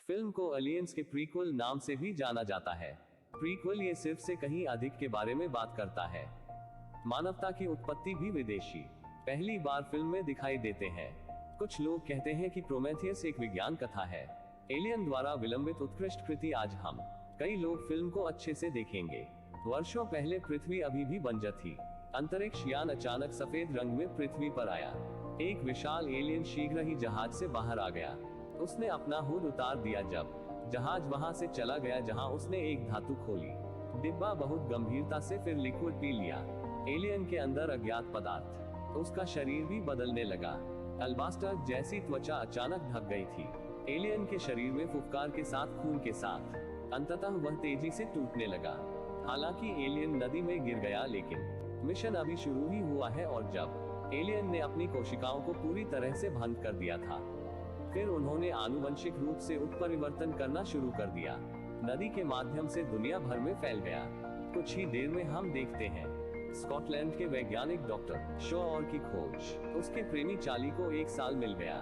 Film को aliens के prequel नाम से भी जाना जाता है। प्रीक्वल ये सिर्फ से कहीं अधिक के बारे में बात करता है। मानवता की उत्पत्ति भी विदेशी पहली बार फिल्म में दिखाई देते हैं। कुछ लोग कहते हैं कि प्रोमेथियस एक विज्ञान कथा है, एलियन द्वारा विलंबित उत्कृष्ट कृति। आज हम कई लोग फिल्म को अच्छे से देखेंगे। वर्षों पहले पृथ्वी अभी भी बंजर थी। अंतरिक्ष यान अचानक सफेद रंग में पृथ्वी पर आया। एक विशाल एलियन शीघ्र ही जहाज से बाहर आ गया। उसने अपना हुड उतार दिया। जब जहाज वहां से चला गया जहां उसने एक धातु खोली, डिब्बा बहुत गंभीरता से फिर लिक्विड पी लिया। एलियन के अंदर अज्ञात पदार्थ, उसका शरीर भी बदलने लगा। अल्बास्टर जैसी त्वचा अचानक ढक गई थी। एलियन के शरीर में फुफकार के साथ खून के साथ अंततः वह तेजी से टूटने लगा। हालांकि एलियन नदी में गिर गया, लेकिन मिशन अभी शुरू ही हुआ है। और जब एलियन ने अपनी कोशिकाओं को पूरी तरह से भंग कर दिया था, फिर उन्होंने आनुवंशिक रूप से उत्परिवर्तन करना शुरू कर दिया। नदी के माध्यम से दुनिया भर में फैल गया। कुछ ही देर में हम देखते हैं स्कॉटलैंड के वैज्ञानिक डॉक्टर शॉ और की खोज। उसके प्रेमी चार्ली को 1 साल मिल गया।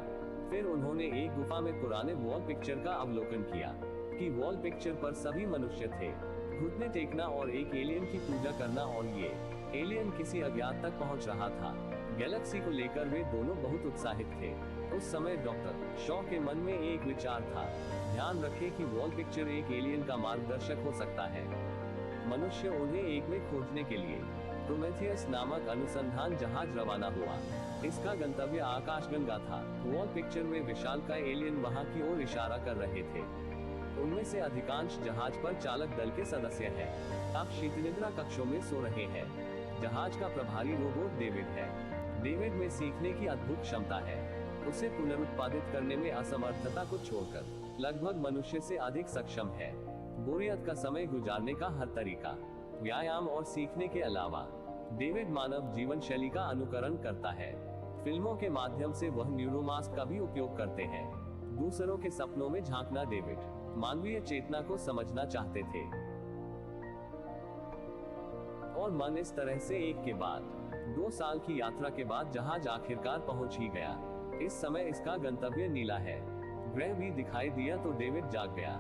फिर उन्होंने एक गुफा में पुराने वॉल पिक्चर का अवलोकन किया कि वॉल पिक्चर पर सभी मनुष्य थे। घुटने टेकना और एक एलियन की पूजा करना, और ये एलियन किसी अज्ञात तक पहुंच रहा था। गैलेक्सी को लेकर वे दोनों बहुत उत्साहित थे। उस समय डॉक्टर शॉ के मन में एक विचार था, ध्यान रखें कि वॉल पिक्चर एक एलियन का मार्गदर्शक हो सकता है। मनुष्य उन्हें एक में खोजने के लिए प्रोमेथियस नामक अनुसंधान जहाज रवाना हुआ। इसका गंतव्य आकाशगंगा था। वॉल पिक्चर में विशालकाय एलियन वहां की ओर इशारा कर रहे थे। उनमें से अधिकांश जहाज पर चालक दल के सदस्य हैं। अब शीतनिद्रा कक्षों में सो रहे हैं। जहाज का प्रभारी रोबोट डेविड है। डेविड में सीखने की अद्भुत क्षमता है। उसे पुनरुत्पादित करने में असमर्थता को छोड़कर लगभग मनुष्य से अधिक सक्षम है। बोरियत का समय गुजारने का हर तरीका, व्यायाम और सीखने के अलावा डेविड मानव जीवन शैली का अनुकरण करता है। फिल्मों के माध्यम से वह न्यूरोमास्क का भी उपयोग करते हैं। दूसरों के सपनों में झांकना। डेविड मानवीय चेतना को समझना चाहते थे और मन इस तरह से एक के बाद 2 साल की यात्रा के बाद जहाज आखिरकार पहुंच ही गया। इस समय इसका गंतव्य नीला है। ग्रह भी दिखाई दिया तो डेविड जाग गया।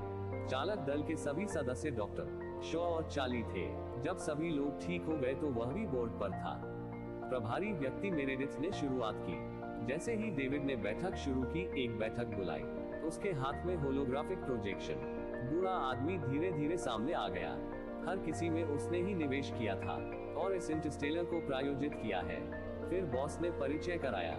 चालक दल के सभी सदस्य डॉक्टर शॉ और चार्ली थे। जब सभी लोग ठीक हो गए तो वह भी बोर्ड पर था। प्रभारी व्यक्ति मेरेडिथ ने शुरुआत की। जैसे ही डेविड ने बैठक शुरू की, एक बैठक बुलाई, उसके हाथ में होलोग्राफिक प्रोजेक्शन। बूढ़ा आदमी धीरे धीरे सामने आ गया। हर किसी में उसने ही निवेश किया था और इस इंटरस्टेलर को प्रायोजित किया है। फिर बॉस ने परिचय कराया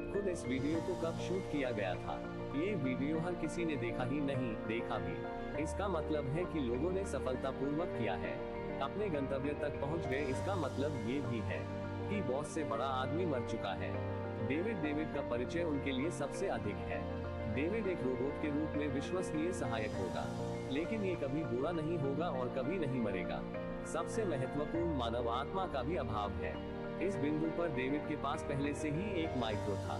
खुद इस वीडियो को कब शूट किया गया था। ये वीडियो हर किसी ने देखा ही नहीं, देखा भी। इसका मतलब है कि लोगों ने सफलतापूर्वक किया है, अपने गंतव्य तक पहुंच गए। इसका मतलब ये भी है कि बॉस से बड़ा आदमी मर चुका है। डेविड का परिचय उनके लिए सबसे अधिक है। डेविड एक रोबोट के रूप में विश्वसनीय सहायक होगा, लेकिन ये कभी बुरा नहीं होगा और कभी नहीं मरेगा। सबसे महत्वपूर्ण, मानव आत्मा का भी अभाव है। इस बिंदु पर डेविड के पास पहले से ही एक माइक्रो था।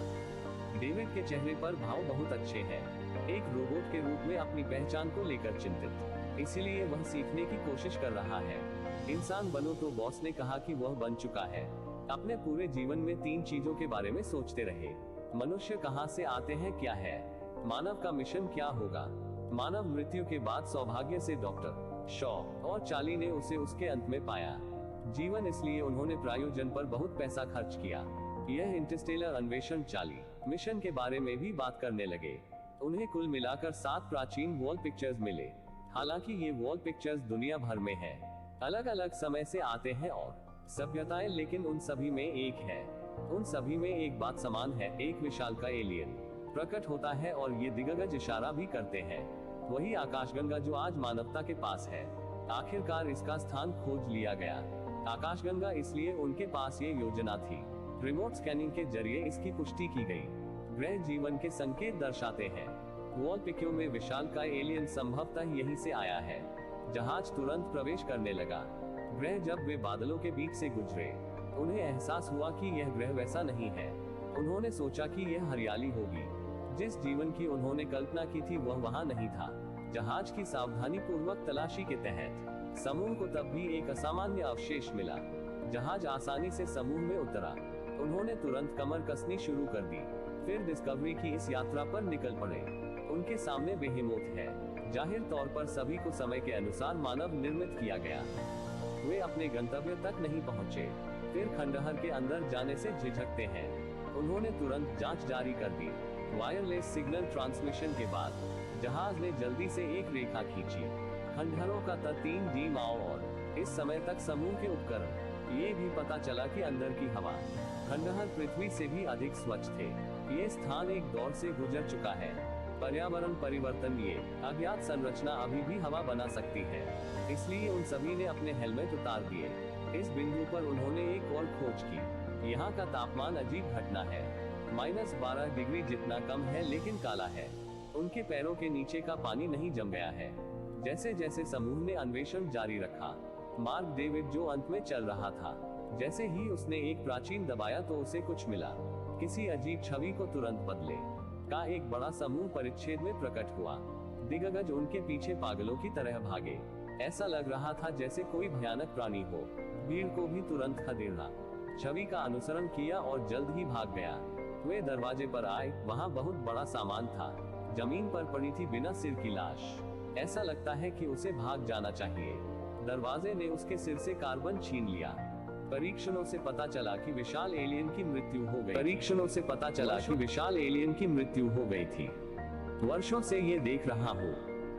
डेविड के चेहरे पर भाव बहुत अच्छे हैं। एक रोबोट के रूप में अपनी पहचान को लेकर चिंतित, इसलिए वह सीखने की कोशिश कर रहा है। इंसान बनो तो बॉस ने कहा कि वह बन चुका है। अपने पूरे जीवन में 3 चीजों के बारे में सोचते रहे। मनुष्य कहां से आते हैं, क्या है मानव का मिशन, क्या होगा मानव मृत्यु के बाद। सौभाग्य से डॉक्टर शॉ और चार्ली ने उसे उसके अंत में पाया। जीवन, इसलिए उन्होंने प्रायोजन पर बहुत पैसा खर्च किया। यह इंटरस्टेलर अन्वेषण चार्ली मिशन के बारे में भी बात करने लगे। उन्हें कुल मिलाकर 7 प्राचीन वॉल पिक्चर्स मिले। हालांकि ये वॉल पिक्चर्स दुनिया भर में हैं, अलग अलग समय से आते हैं और सभ्यताएं, लेकिन उन सभी में एक है। उन सभी में एक बात समान है, एक विशालकाय एलियन प्रकट होता है और ये दिग्गज इशारा भी करते हैं। वही आकाशगंगा जो आज मानवता के पास है। आखिरकार इसका स्थान खोज लिया गया। आकाशगंगा इसलिए उनके पास ये योजना थी। रिमोट स्कैनिंग के जरिए इसकी पुष्टि की गई। ग्रह जीवन के संकेत दर्शाते हैं। वॉल पिक्चर में विशालकाय एलियन संभवतः यहीं से आया है। जहाज तुरंत प्रवेश करने लगा। ग्रह जब वे बादलों के बीच से गुजरे, उन्हें एहसास हुआ कि यह ग्रह वैसा नहीं है। उन्होंने सोचा कि यह हरियाली होगी। जिस जीवन की उन्होंने कल्पना की थी वह वहां नहीं था। जहाज की सावधानी पूर्वक तलाशी के तहत समूह को तब भी एक असामान्य अवशेष मिला। जहाज आसानी से समूह में उतरा। उन्होंने तुरंत कमर कसनी शुरू कर दी। फिर डिस्कवरी की इस यात्रा पर निकल पड़े। उनके सामने बेहेमोथ है। जाहिर तौर पर सभी को समय के अनुसार मानव निर्मित किया गया। वे अपने गंतव्य तक नहीं पहुंचे, फिर खंडहर के अंदर जाने से झिझकते हैं। उन्होंने तुरंत जांच जारी कर दी। वायरलेस सिग्नल ट्रांसमिशन के बाद जहाज ने जल्दी से एक रेखा खींची। खंडहरों का तट 3D माओ और इस समय तक समूह के उपकरण। ये भी पता चला कि अंदर की हवा खंडहर पृथ्वी से भी अधिक स्वच्छ थे। ये स्थान एक दौर से गुजर चुका है। पर्यावरण परिवर्तन, ये अज्ञात संरचना अभी भी हवा बना सकती है, इसलिए उन सभी ने अपने हेलमेट उतार दिए। इस बिंदु पर उन्होंने एक और खोज की। यहाँ का तापमान अजीब घटना है, -12 डिग्री जितना कम है लेकिन काला है। उनके पैरों के नीचे का पानी नहीं जम गया है। जैसे जैसे समूह ने अन्वेषण जारी रखा, मार्क डेविड जो अंत में चल रहा था, जैसे ही उसने एक प्राचीन दबाया तो उसे कुछ मिला। किसी अजीब छवि को तुरंत बदले का एक बड़ा समूह परिच्छेद में प्रकट हुआ। दिग्गज उनके पीछे पागलों की तरह भागे। ऐसा लग रहा था जैसे कोई भयानक प्राणी हो। भीड़ को भी तुरंत खदेड़ा। छवि का अनुसरण किया और जल्द ही भाग गया। वे दरवाजे पर आए, वहां बहुत बड़ा सामान था। जमीन पर पड़ी थी बिना सिर की लाश। ऐसा लगता है कि उसे भाग जाना चाहिए। दरवाजे ने उसके सिर से कार्बन छीन लिया। परीक्षणों से पता चला कि विशाल एलियन की मृत्यु हो गई थी। वर्षों से ये देख रहा हूँ।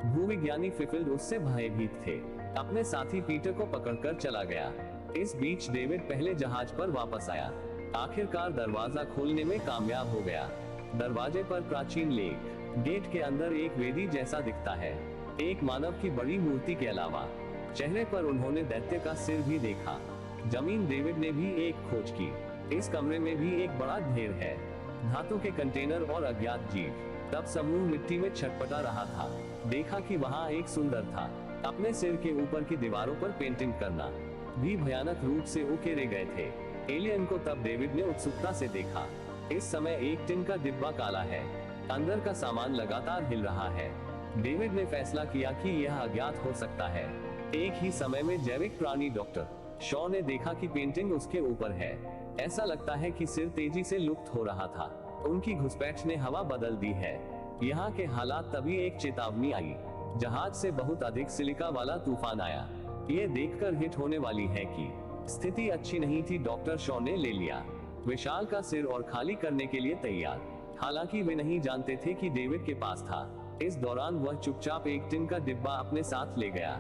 भूविज्ञानी फिफिल्ड उससे भयभीत थे। अपने साथी पीटर को पकड़कर चला गया। इस बीच डेविड पहले जहाज पर वापस आया। आखिरकार दरवाजा खोलने में कामयाब हो गया। दरवाजे पर प्राचीन लेख। गेट के अंदर एक वेदी जैसा दिखता है, एक मानव की बड़ी मूर्ति के अलावा। चेहरे पर उन्होंने दैत्य का सिर भी देखा। जमीन, डेविड ने भी एक खोज की। इस कमरे में भी एक बड़ा ढेर है, धातु के कंटेनर और अज्ञात जीव। तब समूह मिट्टी में छटपटा रहा था। देखा कि वहाँ एक सुंदर था। अपने सिर के ऊपर की दीवारों पर पेंटिंग करना भी भयानक रूप से उकेरे गए थे। एलियन को तब डेविड ने उत्सुकता से देखा। इस समय एक टिन का डिब्बा काला है, अंदर का सामान लगातार हिल रहा है। डेविड ने फैसला किया कि यह अज्ञात हो सकता है। एक ही समय में जैविक प्राणी डॉक्टर शॉ ने देखा कि पेंटिंग उसके ऊपर है। ऐसा लगता है कि सिर तेजी से लुप्त हो रहा था। उनकी घुसपैठ ने हवा बदल दी है। यहाँ के हालात, तभी एक चेतावनी आई। जहाज से बहुत अधिक सिलिका वाला तूफान आया। ये देखकर हिट होने वाली है कि स्थिति अच्छी नहीं थी। डॉक्टर शॉ ने ले लिया विशाल का सिर और खाली करने के लिए तैयार। हालांकि वे नहीं जानते थे कि डेविड के पास था। इस दौरान वह चुपचाप एक टिन का डिब्बा अपने साथ ले गया।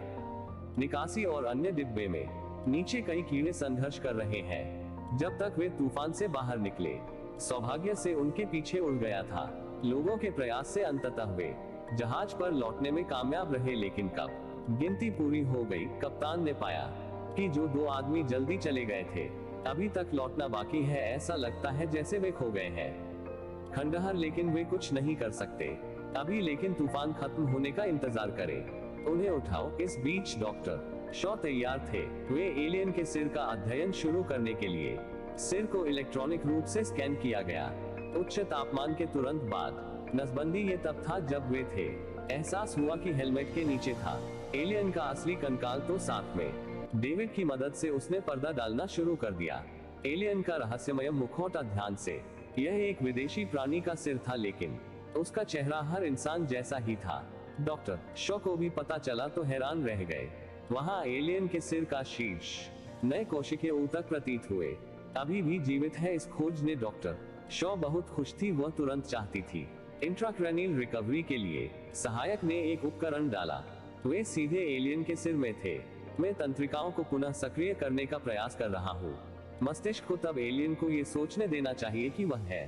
निकासी और अन्य डिब्बे में नीचे कई कीड़े संघर्ष कर रहे हैं जब तक वे तूफान से बाहर निकले। सौभाग्य से उनके पीछे उड़ गया था। लोगों के प्रयास से अंततः वे जहाज पर लौटने में कामयाब रहे, लेकिन कब गिनती पूरी हो गई, कप्तान ने पाया कि जो 2 आदमी जल्दी चले गए थे अभी तक लौटना बाकी है। ऐसा लगता है जैसे वे खो गए हैं खंडहर, लेकिन वे कुछ नहीं कर सकते अभी। लेकिन तूफान खत्म होने का इंतजार करें, उन्हें उठाओ। इस बीच डॉक्टर शॉ तैयार थे। वे एलियन के सिर का अध्ययन शुरू करने के लिए सिर को इलेक्ट्रॉनिक रूप से स्कैन किया गया। उच्च तापमान के तुरंत बाद नसबंदी ये तब था जब वे थे। एहसास हुआ कि हेलमेट के नीचे था एलियन का असली कंकाल तो साथ में। डेविड की मदद से उसने पर्दा डालना शुरू कर दिया। एलियन का रहस्यमय मुखौटा ध्यान से। यह एक विदेशी प्राणी का सिर था, लेकिन उसका चेहरा हर इंसान जैसा ही था। डॉक्टर शॉ को भी पता चला तो हैरान रह गए। वहाँ एलियन के सिर का शीर्ष नए कोशिकीय ऊतक प्रतीत हुए, अभी भी जीवित है। इस खोज ने डॉक्टर शॉ बहुत खुश थी। वह तुरंत चाहती थी इंट्राक्रैनियल रिकवरी के लिए सहायक ने एक उपकरण डाला। वे सीधे एलियन के सिर में थे। मैं तंत्रिकाओं को पुनः सक्रिय करने का प्रयास कर रहा हूँ। मस्तिष्क को तब एलियन को ये सोचने देना चाहिए कि वह है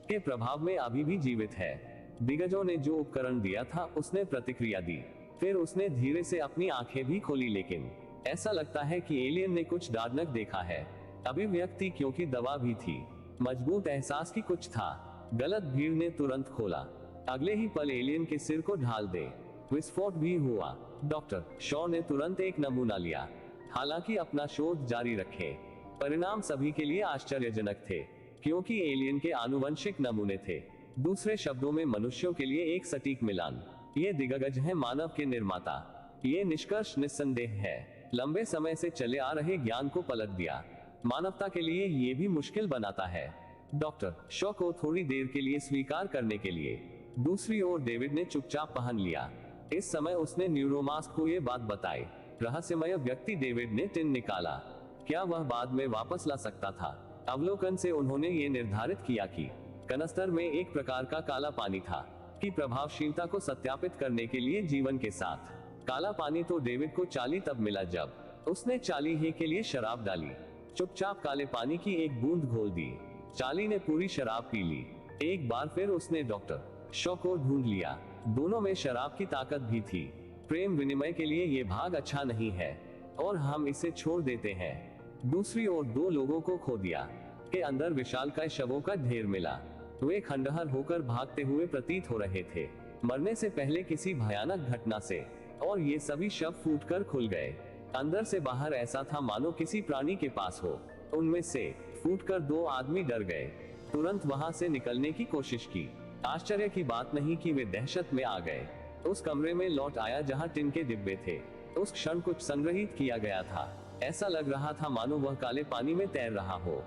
के प्रभाव में अभी भी जीवित है। दिग्गजों ने जो उपकरण दिया था उसने प्रतिक्रिया दी। फिर उसने धीरे से अपनी आंखें भी खोली, लेकिन ऐसा लगता है कि एलियन ने कुछ डार्नक देखा है। अभिव्यक्ति क्योंकि दवा भी थी। मजबूत एहसास की कुछ था। गलत भीड़ ने तुरंत खोला। अगले ही पल एलियन के सिर को ढाल दे विस्फोट भी हुआ। डॉक्टर शॉ ने तुरंत एक नमूना लिया, हालांकि अपना शोध जारी रखे। परिणाम सभी के लिए आश्चर्यजनक थे, क्योंकि एलियन के आनुवंशिक नमूने थे। दूसरे शब्दों में मनुष्यों के लिए एक सटीक मिलान। ये दिग्गज हैं मानव के निर्माता। ये निष्कर्ष निस्संदेह है लंबे समय से चले आ रहे ज्ञान को पलट दिया। मानवता के लिए ये भी मुश्किल बनाता है। डॉक्टर शॉ को थोड़ी देर के लिए स्वीकार करने के लिए दूसरी ओर डेविड ने चुपचाप पहन लिया। इस समय उसने न्यूरोमास्क को ये बात बताई। रहस्यमय व्यक्ति डेविड ने टिन निकाला। क्या वह बाद में वापस ला सकता था? अवलोकन से उन्होंने ये निर्धारित किया कि कनस्तर में एक प्रकार का काला पानी था कि प्रभावशीलता को सत्यापित करने के लिए जीवन के साथ काला पानी। तो डेविड को चार्ली तब मिला जब उसने चार्ली हे के लिए शराब डाली। चुपचाप काले पानी की एक बूंद घोल दी। चार्ली ने पूरी शराब पी ली। एक बार फिर उसने डॉक्टर शॉ को ढूंढ लिया। दोनों में शराब की ताकत भी थी। प्रेम विनिमय के लिए ये भाग अच्छा नहीं है और हम इसे छोड़ देते हैं। दूसरी ओर दो लोगों को खो दिया के अंदर विशालकाय शवों का ढेर मिला। वे खंडहर होकर भागते हुए प्रतीत हो रहे थे, मरने से पहले किसी भयानक घटना से, और ये सभी शव फूटकर खुल गए। अंदर से बाहर ऐसा था मानो किसी प्राणी के पास हो। उनमें से फूटकर दो आदमी डर गए, तुरंत वहां से निकलने की कोशिश की। आश्चर्य की बात नहीं कि वे दहशत में आ गए। उस कमरे में लौट आया जहां टिन के डिब्बे थे। उस क्षण कुछ संग्रहित किया गया था। ऐसा लग रहा था मानो वह काले पानी में तैर रहा हो।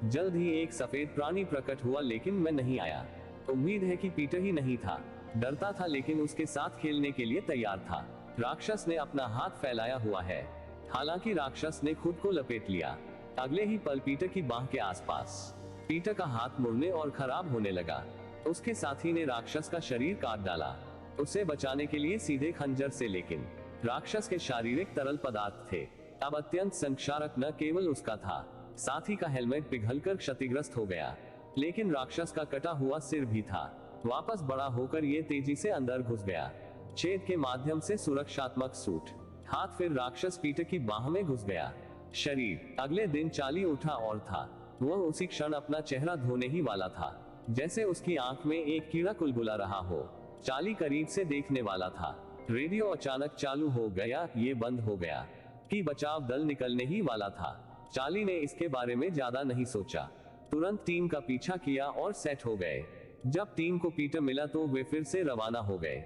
जल्द ही एक सफेद प्राणी प्रकट हुआ, लेकिन मैं नहीं आया। उम्मीद है कि पीटर ही नहीं था। डरता था लेकिन उसके साथ खेलने के लिए तैयार था। राक्षस ने अपना हाथ फैलाया हुआ है। हालांकि राक्षस ने खुद को लपेट लिया। अगले ही पल पीटर की बाह के आसपास पीटर का हाथ मुड़ने और खराब होने लगा। उसके साथी ने राक्षस का शरीर काट डाला, उसे बचाने के लिए सीधे खंजर से, लेकिन राक्षस के शारीरिक तरल पदार्थ थे। अब अत्यंत संक्षारक न केवल उसका था, साथी का हेलमेट पिघलकर क्षतिग्रस्त हो गया, लेकिन राक्षस का कटा हुआ सिर भी था। वापस बड़ा होकर ये तेजी से अंदर घुस गया, छेद के माध्यम से सुरक्षात्मक सूट। हाथ फिर राक्षस पीटर की बाह में घुस गया। शरीर अगले दिन चार्ली उठा और था वह उसी क्षण अपना चेहरा धोने ही वाला था, जैसे उसकी आंख में एक कीड़ा कुलबुला रहा हो। चार्ली करीब से देखने वाला था। रेडियो अचानक चालू हो गया। ये बंद हो गया कि बचाव दल निकलने ही वाला था। चार्ली ने इसके बारे में ज्यादा नहीं सोचा, तुरंत टीम का पीछा किया और सेट हो गए। जब टीम को पीटर मिला तो वे फिर से रवाना हो गए।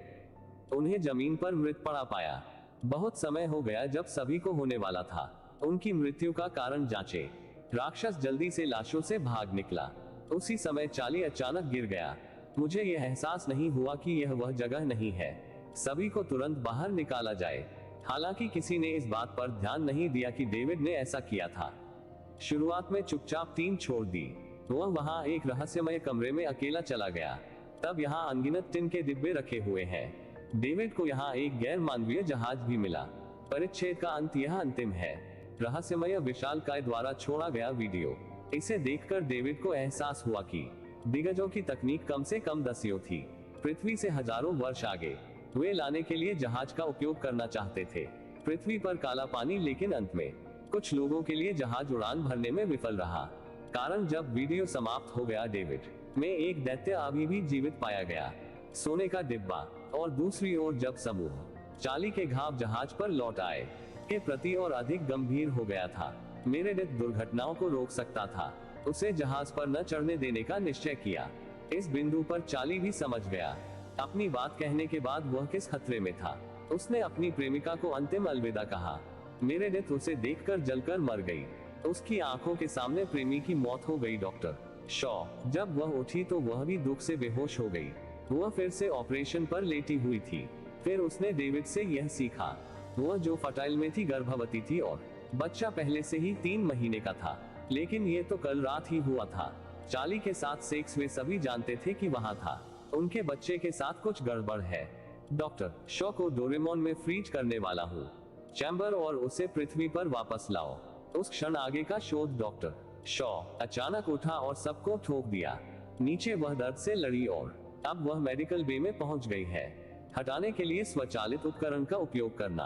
उन्हें जमीन पर मृत पड़ा पाया। बहुत समय हो गया जब सभी को होने वाला था। उनकी मृत्यु का कारण जांचे। राक्षस जल्दी से लाशों से भाग निकला। उसी समय चार्ली अचानक गिर गया। मुझे यह एहसास नहीं हुआ कि यह वह जगह नहीं है। सभी को तुरंत बाहर निकाला जाए। हालांकि किसी ने इस बात पर ध्यान नहीं दिया कि डेविड ने ऐसा किया था। शुरुआत में चुपचाप टीम छोड़ दी। वह वहां एक रहस्यमय कमरे में अकेला चला गया। तब यहाँ अनगिनत टिन के डिब्बे रखे हुए हैं। डेविड को यहाँ एक गैर मानवीय जहाज भी मिला। परिच्छेद का अंत यह अंतिम है। रहस्यमय विशालकाय द्वारा छोड़ा गया वीडियो। इसे देखकर डेविड को एहसास हुआ कि दिग्गजों की तकनीक कम से कम दसियों थी, पृथ्वी से हजारों वर्ष आगे। वे लाने के लिए जहाज का उपयोग करना चाहते थे, पृथ्वी पर काला पानी, लेकिन अंत में कुछ लोगों के लिए जहाज उड़ान भरने में विफल रहा। कारण जब वीडियो समाप्त हो गया, डेविड में एक दैत्य अभी भी जीवित पाया गया, सोने का डिब्बा। और दूसरी ओर जब समूह चार्ली के घाव जहाज पर लौट आए के प्रति और अधिक गंभीर हो गया था। मेरेडिथ दुर्घटनाओं को रोक सकता था। उसे जहाज पर न चढ़ने देने का निश्चय किया। इस बिंदु पर चार्ली भी समझ गया। अपनी बात कहने के बाद वह किस खतरे में था। उसने अपनी प्रेमिका को अंतिम अलविदा कहा। मेरेडिथ उसे देखकर जलकर मर गई। उसकी आंखों के सामने प्रेमी की मौत हो गई। डॉक्टर शॉ जब वह उठी तो वह भी दुख से बेहोश हो गई। वह फिर से ऑपरेशन पर लेटी हुई थी। फिर उसने डेविड से यह सीखा। वह जो फटाइल में थी गर्भवती थी और बच्चा पहले से ही 3 महीने का था, लेकिन ये तो कल रात ही हुआ था। चार्ली के साथ सेक्स वे सभी जानते थे कि वहां था। उनके बच्चे के साथ कुछ गड़बड़ है। डॉक्टर शॉ को डोरेमोन में फ्रीज करने वाला हूँ। चैम्बर और उसे पृथ्वी पर वापस लाओ। उस क्षण आगे का शोध। डॉक्टर शॉ अचानक उठा और सबको ठोक दिया। नीचे वह दर्द से लड़ी और अब वह मेडिकल बे में पहुंच गई है। हटाने के लिए स्वचालित उपकरण का उपयोग करना।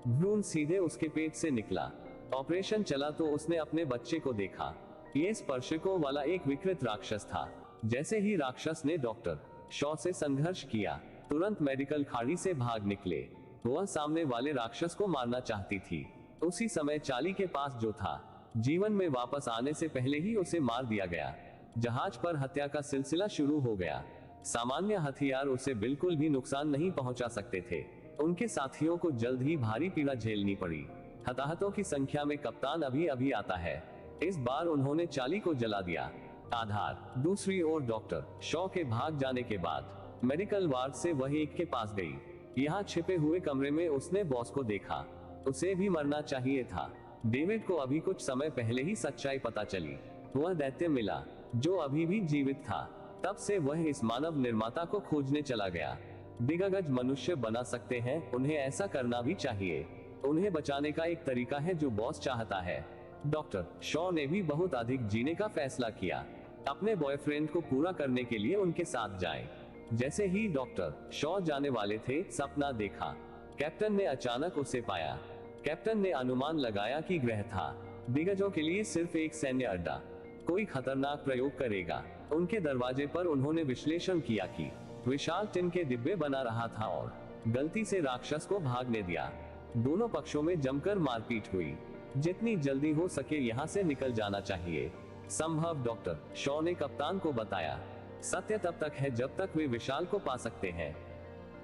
भ्रूण सीधे उसके पेट से निकला। ऑपरेशन चला तो उसने अपने बच्चे को देखा। ये स्पर्शकों वाला एक विकृत राक्षस था। जैसे ही राक्षस ने डॉक्टर शॉ से संघर्ष किया, तुरंत मेडिकल खाड़ी से भाग निकले। वह सामने वाले राक्षस को मारना चाहती थी। उसी समय चार्ली के पास जो था, जीवन में वापस आने से पहले ही उसे मार दिया गया। जहाज पर हत्या का सिलसिला शुरू हो गया। सामान्य हथियार उसे बिल्कुल भी नुकसान नहीं पहुंचा सकते थे। उनके साथियों को जल्द ही भारी पीड़ा झेलनी पड़ी। हताहतों की संख्या में कप्तान अभी अभी आता है। इस बार उन्होंने चार्ली को जला दिया। आधार। दूसरी ओर डॉक्टर शॉ के भाग जाने के बाद मेडिकल वार्ड से वह एक के पास गई। यहाँ छिपे हुए कमरे में उसने बॉस को देखा। उसे भी मरना चाहिए था। डेविड को अभी कुछ समय पहले ही सच्चाई पता चली। वह दैत्य मिला जो अभी भी जीवित था। तब से वह इस मानव निर्माता को खोजने चला गया। दिग्गज मनुष्य बना सकते हैं, उन्हें ऐसा करना भी चाहिए। उन्हें बचाने का एक तरीका है जो बॉस चाहता है। डॉक्टर शॉ ने भी बहुत अधिक जीने का फैसला किया। अपने बॉयफ्रेंड को पूरा करने के लिए उनके साथ जाएं। जैसे ही डॉक्टर शॉ जाने वाले थे, सपना देखा। कैप्टन ने अचानक उसे पाया। कैप्टन ने अनुमान लगाया कि ग्रह था। दिग्गजों के लिए सिर्फ एक सैन्य अड्डा, कोई खतरनाक प्रयोग करेगा। उनके दरवाजे पर उन्होंने विश्लेषण किया कि विशाल टिन के डिब्बे बना रहा था और गलती से राक्षस को भागने दिया। दोनों पक्षों में जमकर मारपीट हुई। जितनी जल्दी हो सके यहाँ से निकल जाना चाहिए। संभव, डॉक्टर शॉ ने कप्तान को बताया। सत्य तब तक है जब तक वे विशाल को पा सकते हैं।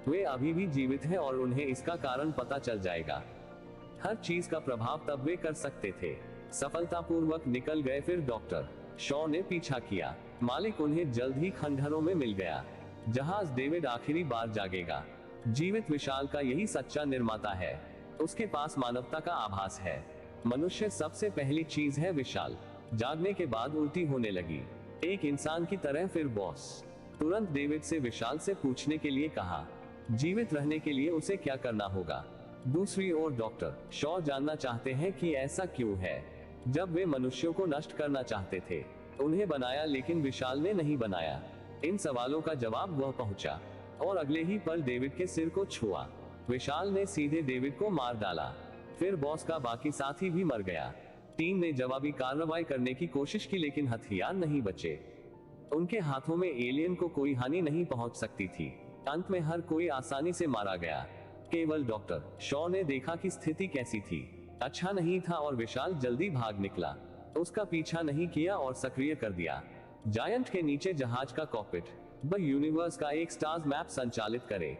वे अभी भी जीवित हैं और उन्हें इसका कारण पता चल जाएगा। हर चीज का प्रभाव तब वे कर सकते थे। सफलतापूर्वक निकल गए। फिर डॉक्टर शॉ ने पीछा किया। मालिक उन्हें जल्द ही खंडहरों में मिल गया। जहाज डेविड आखिरी बार जागेगा। जीवित विशाल का यही सच्चा निर्माता है। उसके पास मानवता का आभास है। मनुष्य सबसे पहली चीज है। विशाल जागने के बाद उल्टी होने लगी, एक इंसान की तरह। फिर बॉस तुरंत डेविड से विशाल से पूछने के लिए कहा, जीवित रहने के लिए उसे क्या करना होगा। दूसरी ओर डॉक्टर शॉ जानना चाहते हैं कि ऐसा क्यों है। जब वे मनुष्यों को नष्ट करना चाहते थे, उन्हें बनाया, लेकिन विशाल ने नहीं बनाया। इन सवालों का जवाब वह पहुंचा और अगले ही पल डेविड के सिर को छुआ। विशाल ने सीधे डेविड को मार डाला। फिर बॉस का बाकी साथी भी मर गया। टीम ने जवाबी कार्रवाई करने की कोशिश की, लेकिन हथियार नहीं बचे। उनके हाथों में एलियन को कोई हानि नहीं पहुंच सकती थी। अंत में हर कोई आसानी से मारा गया। केवल डॉक्टर शॉ ने देखा कि स्थिति कैसी थी। अच्छा नहीं था और विशाल जल्दी भाग निकला। उसका पीछा नहीं किया और सक्रिय कर दिया। जायंट के नीचे जहाज का कॉकपिट व यूनिवर्स का एक स्टार्स मैप संचालित करे।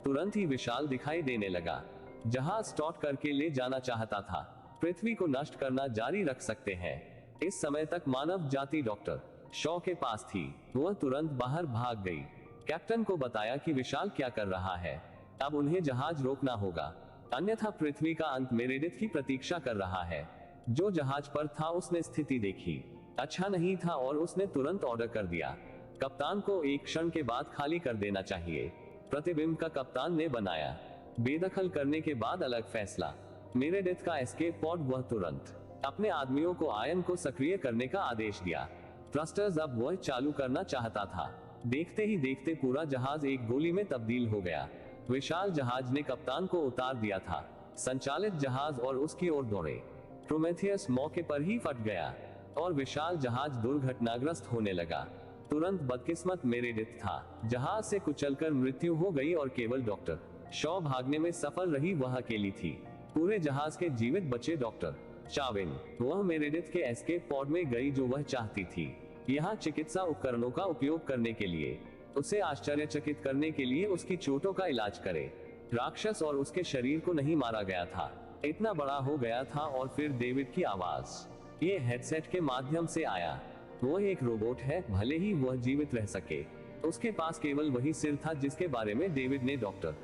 तुरंत ही विशाल दिखाई देने लगा। जहाज स्टॉर्ट करके ले जाना चाहता था। पृथ्वी को नष्ट करना जारी रख सकते हैं। इस समय तक मानव जाति डॉक्टर शॉ के पास थी। वह तुरंत बाहर भाग गई। कैप्टन को बताया कि विशाल क्या कर रहा है। अब उन्हें जहाज रोकना होगा, अन्यथा पृथ्वी का अंत मेरेडिथ की प्रतीक्षा कर रहा है। जो जहाज पर था उसने स्थिति देखी, अच्छा नहीं था और उसने तुरंत ऑर्डर कर दिया, कप्तान को एक क्षण के बाद खाली कर देना चाहिए। प्रतिबिंब का कप्तान ने बनाया। बेदखल करने के बाद अलग फैसला। मेरेडिथ का एस्केप पॉड। वह तुरंत अपने आदमियों को आयन को सक्रिय करने का आदेश दिया। थ्रस्टर्स अब वह चालू करना चाहता था। देखते ही देखते पूरा जहाज एक गोली में तब्दील हो गया। विशाल जहाज ने कप्तान को उतार दिया था। संचालित जहाज और उसकी ओर दौड़े। प्रोमेथियस मौके पर ही फट गया और विशाल जहाज दुर्घटनाग्रस्त होने लगा। तुरंत बदकिस्मत मेरेडिथ था। जहाज से कुचलकर मृत्यु हो गई और केवल डॉक्टर शॉ भागने में सफल रही। वह अकेली थी। पूरे जहाज के जीवित बचे डॉक्टर चाविन। वह मेरेडिथ के एस्केप पॉड में गई जो वह चाहती थी। यहाँ चिकित्सा उपकरणों का उपयोग करने के लिए, उसे आश्चर्यचकित करने के लिए उसकी चोटों का इलाज करे। राक्षस और उसके शरीर को नहीं मारा गया था, इतना बड़ा हो गया था। और फिर डेविड की आवाज ये हेडसेट के माध्यम से आया। वह एक रोबोट है, भले ही वह जीवित रह सके। उसके पास केवल वही सिर था जिसके बारे में डेविड ने डॉक्टर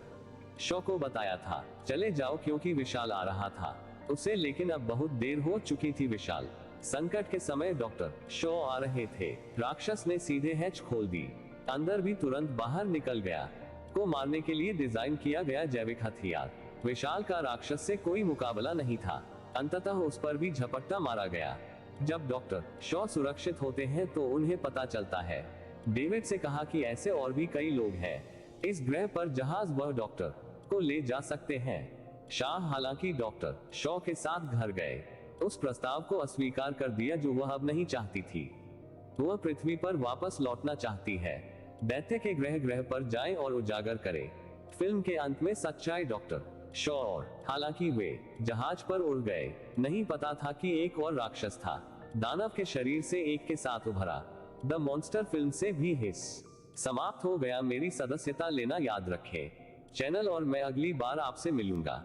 शॉ को बताया था। चले जाओ, क्योंकि विशाल आ रहा था उसे, लेकिन अब बहुत देर हो चुकी थी। विशाल संकट के समय डॉक्टर शॉ आ रहे थे। राक्षस ने सीधे हैच खोल दी। अंदर भी तुरंत बाहर निकल गया। को मारने के लिए डिजाइन किया गया जैविक हथियार। विशाल का राक्षस से कोई मुकाबला नहीं था। अंततः उस पर भी झपट्टा मारा गया। जब डॉक्टर शॉ सुरक्षित होते हैं तो उन्हें पता चलता है। डेविड से कहा कि ऐसे और भी कई लोग हैं इस ग्रह पर जहाज वह डॉक्टर को ले जा सकते हैं। शाह हालांकि डॉक्टर शॉ के साथ घर गए, उस प्रस्ताव को अस्वीकार कर दिया जो वह अब नहीं चाहती थी। वह पृथ्वी पर वापस लौटना चाहती है। दैत्य के ग्रह पर जाएं और उजागर करें। फिल्म के अंत में सच्चाई डॉक्टर शॉ और हालांकि वे जहाज पर उड़ गए, नहीं पता था कि एक और राक्षस था। दानव के शरीर से एक के साथ उभरा। द मॉन्स्टर फिल्म से भी हिस्स समाप्त हो गया। मेरी सदस्यता लेना याद रखें चैनल, और मैं अगली बार आपसे मिलूंगा।